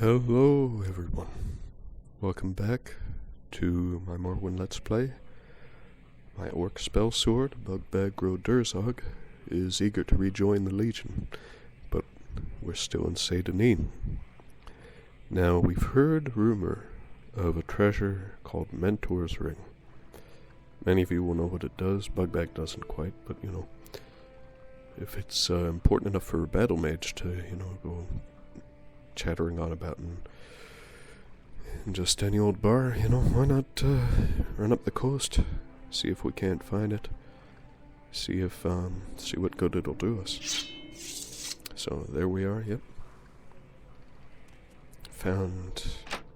Hello everyone, welcome back to my Morrowind Let's Play. My orc spell sword, Bugbag gro-Durzog, is eager to rejoin the Legion, but we're still in Seydanin. Now we've heard rumor of a treasure called Mentor's Ring. Many of you will know what it does. Bugbag doesn't quite, but if it's important enough for a battle mage to, go chattering on about in just any old bar, why not run up the coast, see if we can't find it, see what good it'll do us. So there we are. Yep, found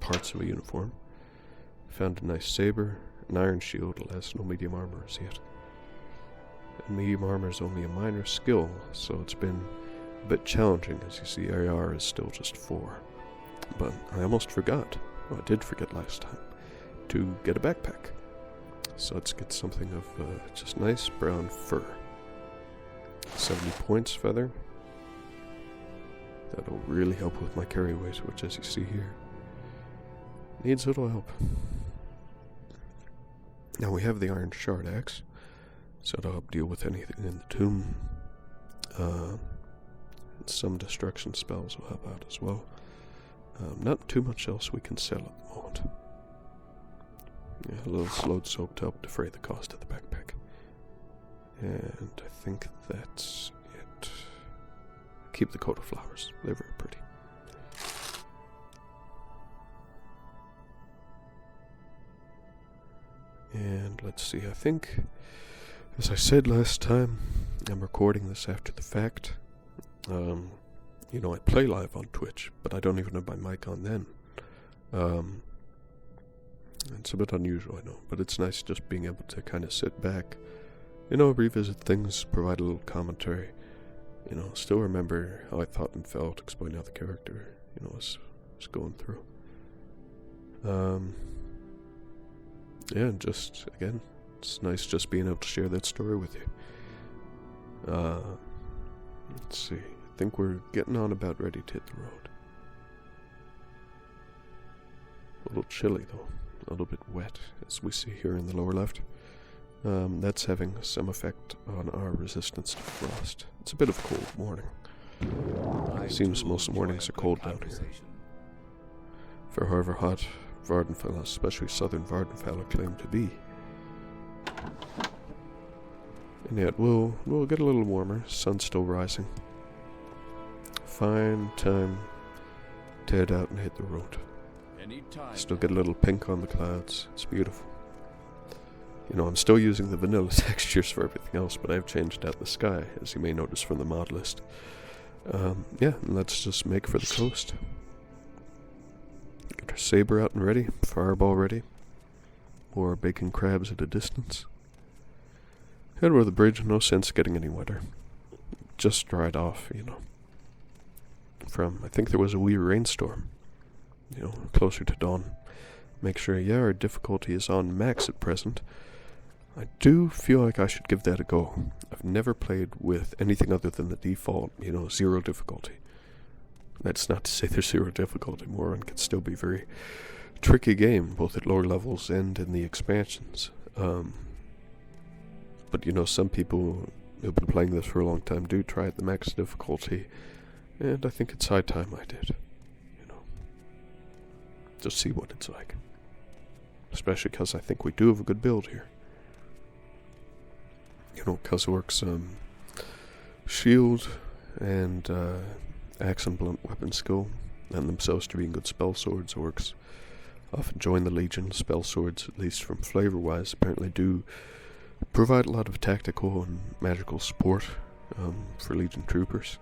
parts of a uniform, found a nice saber, an iron shield. It has no medium armor as yet, and medium armor is only a minor skill, so it's been a bit challenging. As you see, AR is still just 4. But I almost forgot, well, I did forget last time, to get a backpack. So let's get something of just nice brown fur. 70 points feather. That'll really help with my carry weight, which, as you see here, needs little help. Now we have the iron shard axe, so it'll help deal with anything in the tomb. Some destruction spells will help out as well. Not too much else we can sell at the moment. Yeah, a little slowed soap to help defray the cost of the backpack. And I think that's it. Keep the coat of flowers. They're very pretty. And let's see, I think, as I said last time, I'm recording this after the fact. I play live on Twitch, but I don't even have my mic on then. It's a bit unusual, I know, but it's nice just being able to kind of sit back, revisit things, provide a little commentary, still remember how I thought and felt, explain how the character, was going through. And just, again, it's nice just being able to share that story with you. Let's see. I think we're getting on about ready to hit the road. A little chilly though, a little bit wet, as we see here in the lower left. That's having some effect on our resistance to frost. It's a bit of a cold morning. It seems most mornings are cold down here. For however hot Vvardenfell, especially southern Vvardenfell, are claimed to be. And yet we'll get a little warmer, sun's still rising. Fine time to head out and hit the road. Still get a little pink on the clouds. It's beautiful. I'm still using the vanilla textures for everything else, but I've changed out the sky, as you may notice from the Modlist. Yeah, let's just make for the coast. Get our saber out and ready, fireball ready, or bacon crabs at a distance. Head over the bridge, no sense getting any wetter. Just dried off, from, I think there was a wee rainstorm, closer to dawn. Make sure, our difficulty is on max at present. I do feel like I should give that a go. I've never played with anything other than the default, 0 difficulty. That's not to say there's 0 difficulty. Morrowind can still be a very tricky game, both at lower levels and in the expansions. But, some people who've been playing this for a long time do try at the max difficulty. And I think it's high time I did, just see what it's like. Especially because I think we do have a good build here. Cuzwork's shield and axe and blunt weapon skill lend themselves to being good spell swords. Orcs often join the Legion. Spell swords, at least from flavor-wise, apparently do provide a lot of tactical and magical support for Legion troopers.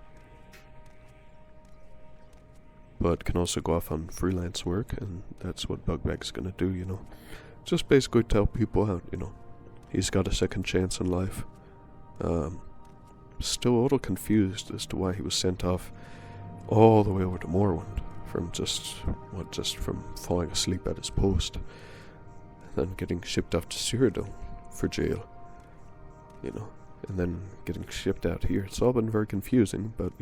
But can also go off on freelance work, and that's what Bugbag's gonna do, Just basically tell people out, He's got a second chance in life. Still a little confused as to why he was sent off all the way over to Morrowind, from just from falling asleep at his post, and then getting shipped off to Cyrodiil for jail, and then getting shipped out here. It's all been very confusing, but,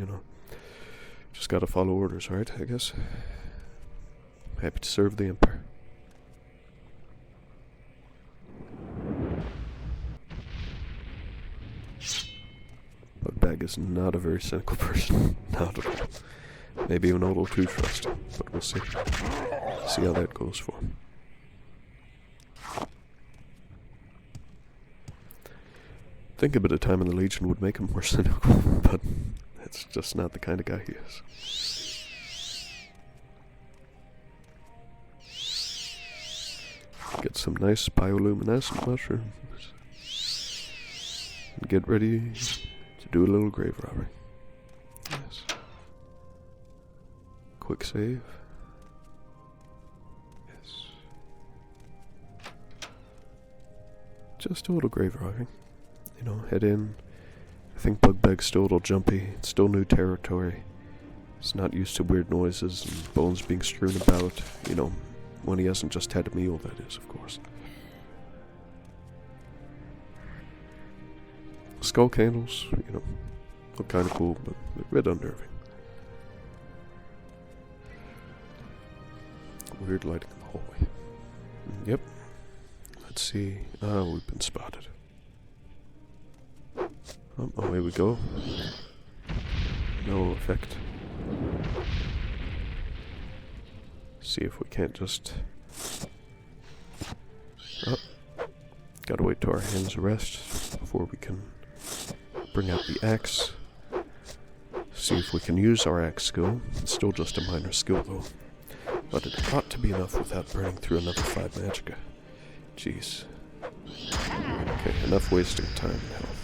just gotta follow orders, right, I guess. Happy to serve the Empire. Bugbag is not a very cynical person. Not at all. Maybe even a little too trusting, but we'll see. See how that goes for him. I think a bit of time in the Legion would make him more cynical, but that's just not the kind of guy he is. Get some nice bioluminescent mushrooms. And get ready to do a little grave robbing. Yes. Quick save. Yes. Just a little grave robbing. You know, head in. I think Bugbag's still a little jumpy. It's still new territory. He's not used to weird noises and bones being strewn about. You know, when he hasn't just had a meal, that is, of course. Skull candles, you know, look kind of cool, but a bit unnerving. Weird lighting in the hallway. Yep. Let's see. We've been spotted. Oh, away we go. No effect. See if we can't just... Oh. Gotta wait till our hands rest before we can bring out the axe. See if we can use our axe skill. It's still just a minor skill though. But it ought to be enough without burning through another 5 magicka. Jeez. Okay, enough wasting time and health.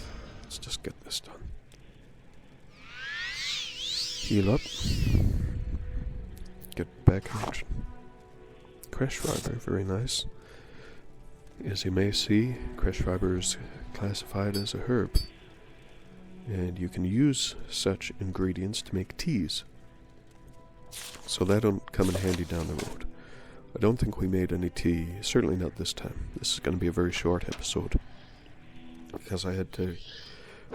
Let's just get this done. Heal up. Get back in action. Crash fiber, very nice. As you may see, crash fiber is classified as a herb. And you can use such ingredients to make teas. So that'll come in handy down the road. I don't think we made any tea, certainly not this time. This is going to be a very short episode. Because I had to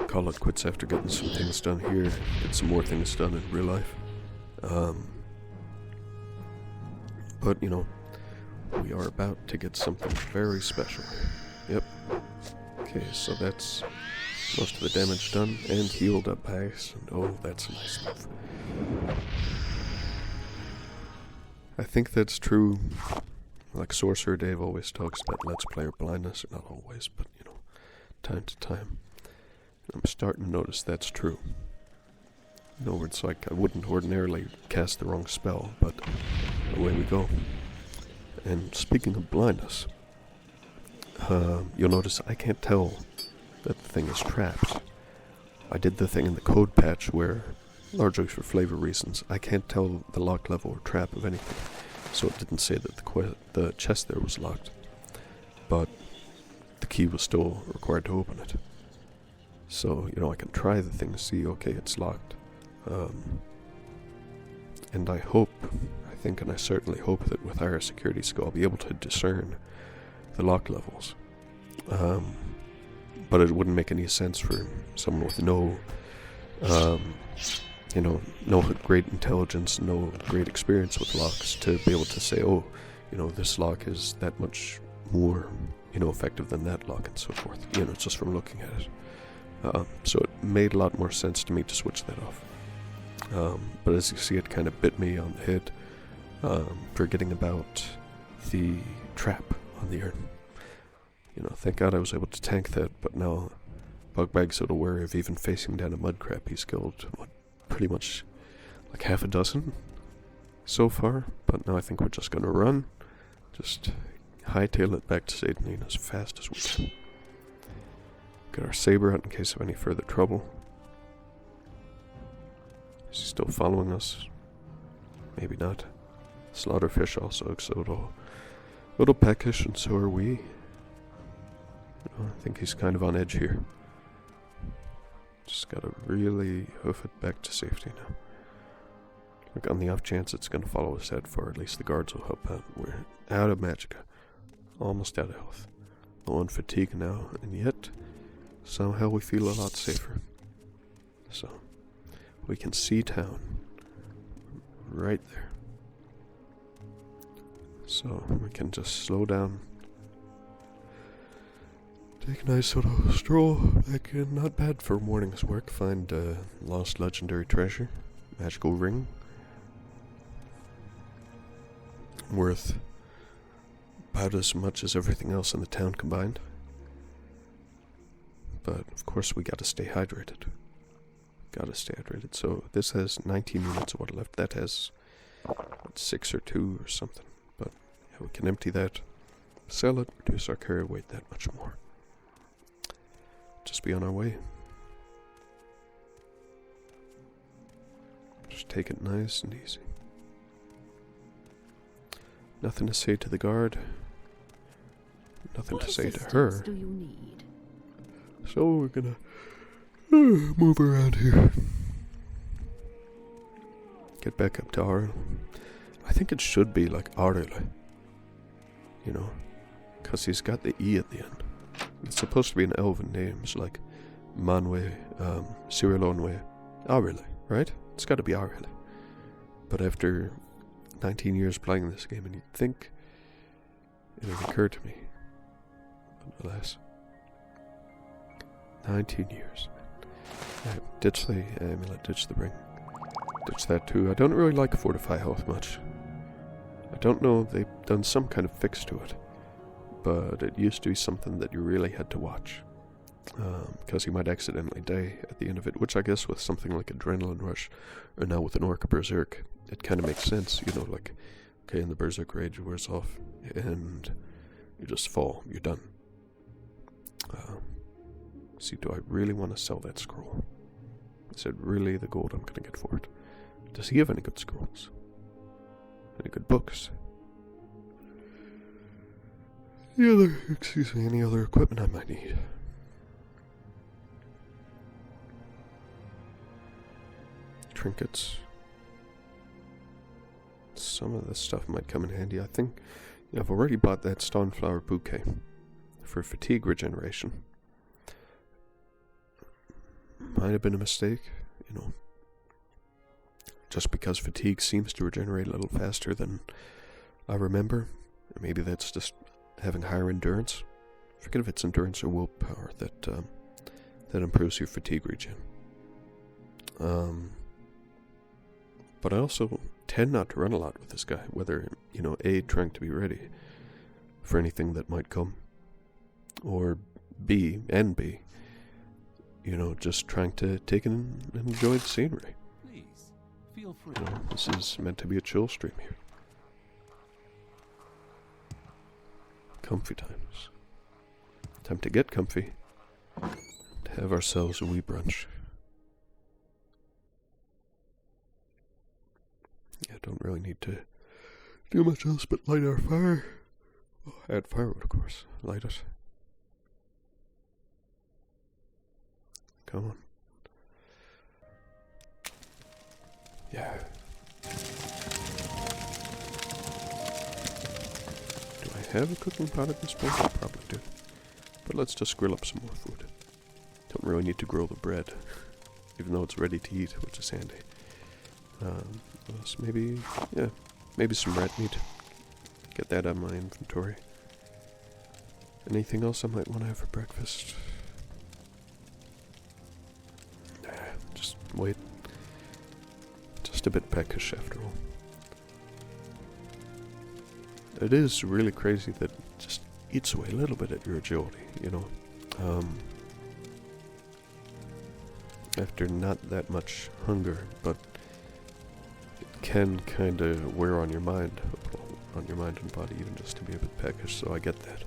call it quits after getting some things done here, get some more things done in real life. But, you know, we are about to get something very special. Yep. Okay, so that's most of the damage done and healed up ice. And oh, that's a nice move. I think that's true. Like Sorcerer Dave always talks about Let's Player blindness, or not always, but you know, time to time. I'm starting to notice that's true. In other words, like I wouldn't ordinarily cast the wrong spell, but away we go. And speaking of blindness, you'll notice I can't tell that the thing is trapped. I did the thing in the code patch where, largely for flavor reasons, I can't tell the lock level or trap of anything. So it didn't say that the chest there was locked. But the key was still required to open it. So, you know, I can try the thing, see, okay, it's locked. And I think and I certainly hope that with our security skill I'll be able to discern the lock levels. But it wouldn't make any sense for someone with no great intelligence, no great experience with locks to be able to say, oh, you know, this lock is that much more, you know, effective than that lock and so forth. You know, just from looking at it. So it made a lot more sense to me to switch that off. But as you see, it kind of bit me on the head, forgetting about the trap on the urn. You know, thank God I was able to tank that, but now Bugbag's a little wary of even facing down a mud crab. He's killed, pretty much like half a dozen so far, but now I think we're just going to run, just hightail it back to Satan as fast as we can. Get our saber out in case of any further trouble. Is he still following us? Maybe not. Slaughterfish also looks a little peckish, and so are we. I think he's kind of on edge here. Just gotta really hoof it back to safety now. Look, on the off chance it's gonna follow us out far, at least the guards will help out. We're out of magicka. Almost out of health. Low on fatigue now, and yet somehow we feel a lot safer. So, we can see town. Right there. So we can just slow down. Take a nice sort of stroll back in. Not bad for a morning's work. Find lost legendary treasure. Magical ring. Worth about as much as everything else in the town combined. But of course we gotta stay hydrated. So this has 19 units of water left. That has 6 or 2 or something. But yeah, we can empty that, sell it, reduce our carry weight that much more. Just be on our way. Just take it nice and easy. Nothing to say to the guard. Nothing to say to her. Do you need? So we're gonna move around here. Get back up to Arle. I think it should be like Arle. You know, because he's got the E at the end. It's supposed to be an elven name. It's like Manwe, Cyrilonwe, Arle, right? It's got to be Arle. But after 19 years playing this game, and you'd think it would occur to me. But alas. 19 years. Ditch the amulet, ditch the ring. Ditch that too. I don't really like Fortify Health much. I don't know if they've done some kind of fix to it. But it used to be something that you really had to watch. Because you might accidentally die at the end of it. Which I guess with something like Adrenaline Rush, or now with an Orc Berserk, it kind of makes sense. You know, like, okay, and the Berserk Rage wears off. And you just fall. You're done. See, do I really want to sell that scroll? Is it really the gold I'm going to get for it? Does he have any good scrolls? Any good books? Any other equipment I might need? Trinkets. Some of this stuff might come in handy. I think I've already bought that Stoneflower Bouquet for fatigue regeneration. Might have been a mistake, you know. Just because fatigue seems to regenerate a little faster than I remember. Or maybe that's just having higher endurance. I forget if it's endurance or willpower that improves your fatigue regen. But I also tend not to run a lot with this guy. Whether, you know, A, trying to be ready for anything that might come. Or B, you know, just trying to take and enjoy the scenery. Please, feel free. You know, this is meant to be a chill stream here. Comfy times. Time to get comfy. To have ourselves a wee brunch. Yeah, don't really need to do much else but light our fire. Oh, add firewood, of course. Light it. Come on. Yeah. Do I have a cooking pot at this point? I probably do. But let's just grill up some more food. Don't really need to grill the bread, even though it's ready to eat, which is handy. Maybe some rat meat. Get that out of my inventory. Anything else I might want to have for breakfast? Nah, just wait. Just a bit peckish after all. It is really crazy that it just eats away a little bit at your agility, you know. After not that much hunger, but it can kind of wear on your mind and body, even just to be a bit peckish, so I get that.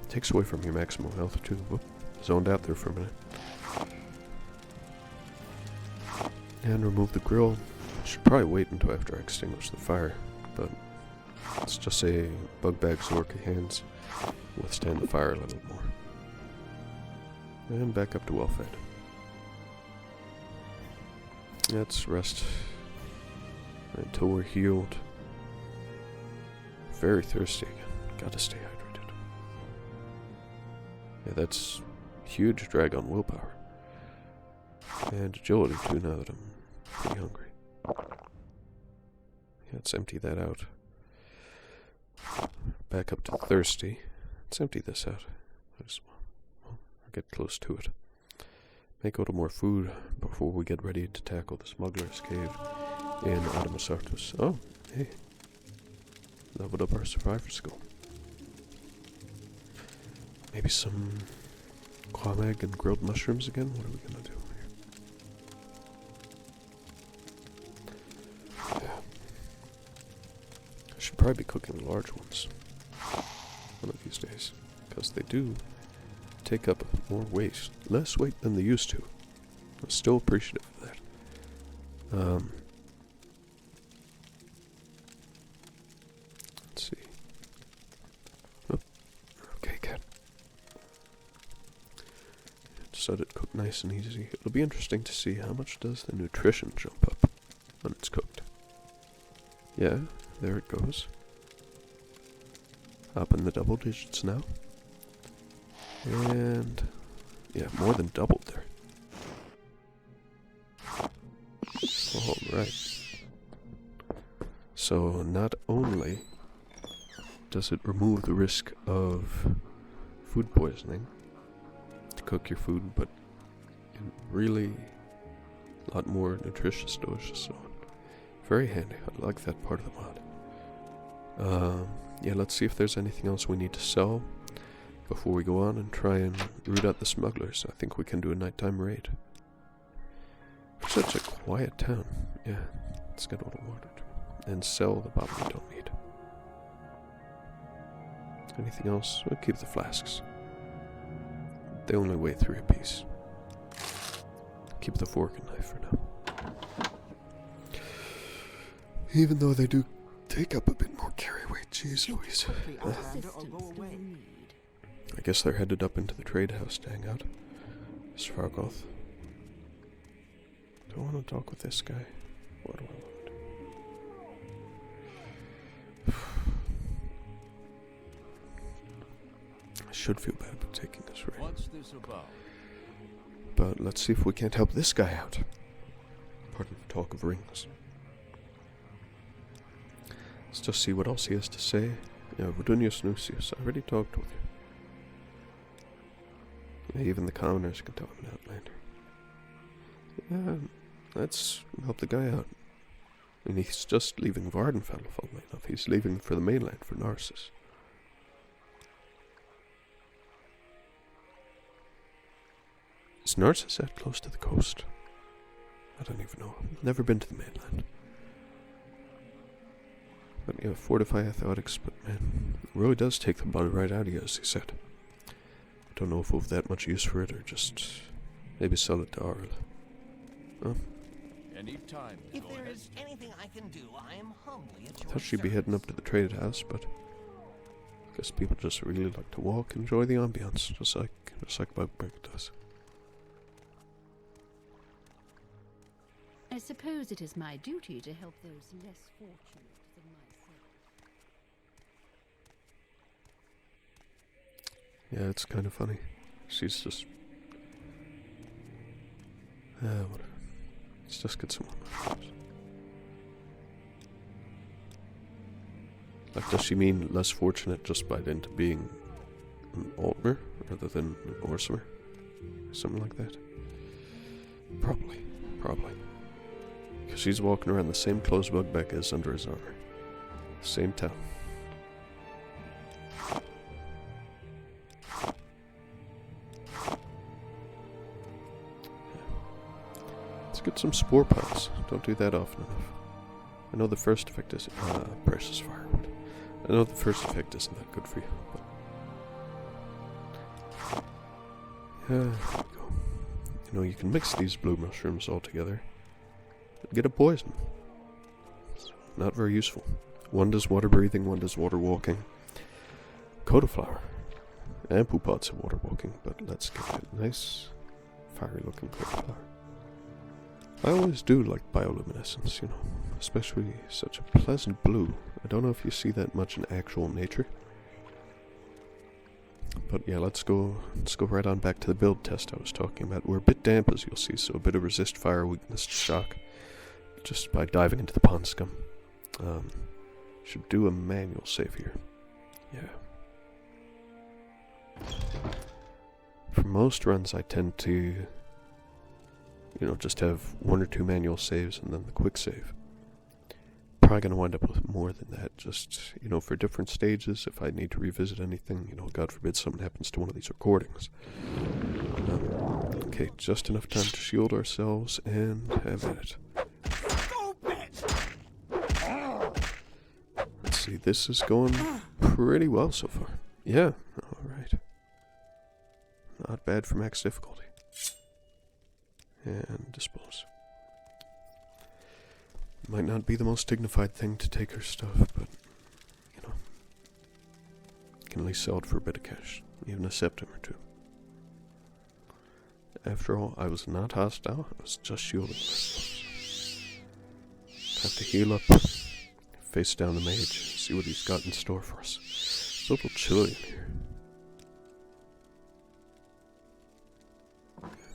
Takes away from your maximal health too. Whoop, zoned out there for a minute. And remove the grill. Should probably wait until after I extinguish the fire, but let's just say Bugbag's orky hands withstand the fire a little more. And back up to well-fed. Let's rest until we're healed. Very thirsty again. Gotta stay hydrated. Yeah, that's huge drag on willpower. And agility too, now that I'm pretty hungry. Yeah, Let's empty that out. Back up to thirsty. Let's empty this out. Or get close to it. Make a little more food before we get ready to tackle the smuggler's cave in Adamasartus. Oh, hey. Leveled up our survivor skill. Maybe some quamag and grilled mushrooms again? What are we gonna do here? Yeah. I should probably be cooking the large ones one of these days, because they do take up more weight, less weight than they used to. I'm still appreciative of that. Let's see. Oh, okay, cat. Just let it cook nice and easy. It'll be interesting to see how much does the nutrition jump up when it's cooked. Yeah, there it goes. Up in the double digits now. And yeah, more than doubled there. Alright. So not only does it remove the risk of food poisoning to cook your food, but really a lot more nutritious, delicious. So very handy. I like that part of the mod. Yeah, let's see if there's anything else we need to sell before we go on and try and root out the smugglers. I think we can do a nighttime raid. It's such a quiet town. Yeah, let's get all the water and sell the bottle we don't need. Anything else? We'll keep the flasks. They only weigh 3 apiece. Keep the fork and knife for now. Even though they do take up a bit more carry weight. Jeez Louise. I guess they're headed up into the trade house to hang out. Svargoth. Do I want to talk with this guy? What do I want to do? I should feel bad about taking this raid. What's this about? But let's see if we can't help this guy out. Pardon the talk of rings. Let's just see what else he has to say. Yeah, Verdunius Nucius. I already talked with you. Yeah, even the commoners can tell him an outlander. Yeah, let's help the guy out. I mean, he's just leaving Vvardenfell, funnily enough. He's leaving for the mainland, for Narcissus. Is Narcissus that close to the coast? I don't even know. I've never been to the mainland. But yeah, fortify athletics, but man, it really does take the blood right out of you, as he said. I don't know if we've that much use for it, or just maybe sell it to Arl. Oh. Anytime. If there is anything I can do, I am humbly at your I thought she'd be heading up to the trade house, but I guess people just really like to walk, enjoy the ambience, just like Bugbag does. I suppose it is my duty to help those less fortunate than myself. Yeah, it's kind of funny. She's just... whatever. Let's just get some more. Like, does she mean less fortunate just by dint of being an Altmer rather than an Orsimer? Something like that? Probably. Because she's walking around the same clothes Bugbag is under his armor. Same town. Let's get some spore piles. Don't do that often enough. I know the first effect is precious firewood. I know the first effect isn't that good for you, but there we go. You know, you can mix these blue mushrooms all together and get a poison. It's not very useful. One does water breathing, one does water walking. Codiflower and poopot's of water walking, but let's get that nice fiery looking codiflower. I always do like bioluminescence, you know, especially such a pleasant blue. I don't know if you see that much in actual nature. But yeah, let's go right on back to the build test I was talking about. We're a bit damp, as you'll see, so a bit of resist fire, weakness to shock, just by diving into the pond scum. Should do a manual save here. Yeah. For most runs, I tend to, just have 1 or 2 manual saves and then the quick save. Probably going to wind up with more than that, just, for different stages, if I need to revisit anything, God forbid something happens to one of these recordings. Okay, just enough time to shield ourselves and have at it. Let's see, this is going pretty well so far. Yeah, alright. Not bad for max difficulty. And dispose. Might not be the most dignified thing to take her stuff, but, can at least sell it for a bit of cash. Even a septim or 2. After all, I was not hostile, I was just shielding myself. Time to heal up, face down the mage, see what he's got in store for us. It's a little chilly in here.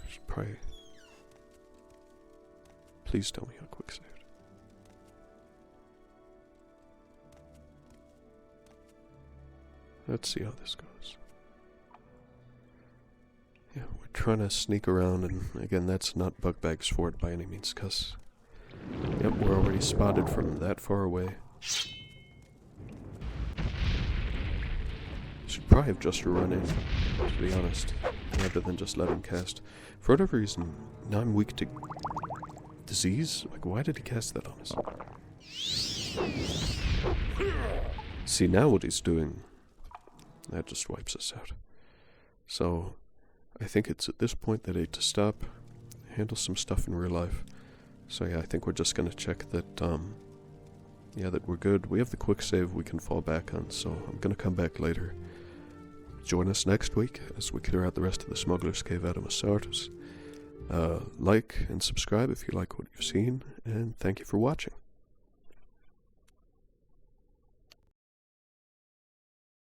Should probably... Please tell me how quick saved. Let's see how this goes. Yeah, we're trying to sneak around, and again, that's not Bugbag's fort by any means, because, yep, we're already spotted from that far away. Should probably have just run in, to be honest, rather than just let him cast. For whatever reason, now I'm weak to disease? Like, why did he cast that on us? See, now what he's doing, that just wipes us out. So, I think it's at this point that I need to stop, handle some stuff in real life. So yeah, I think we're just going to check that, that we're good. We have the quick save we can fall back on, so I'm going to come back later. Join us next week as we clear out the rest of the Smuggler's Cave out of Masartus. Like and subscribe if you like what you've seen, and thank you for watching.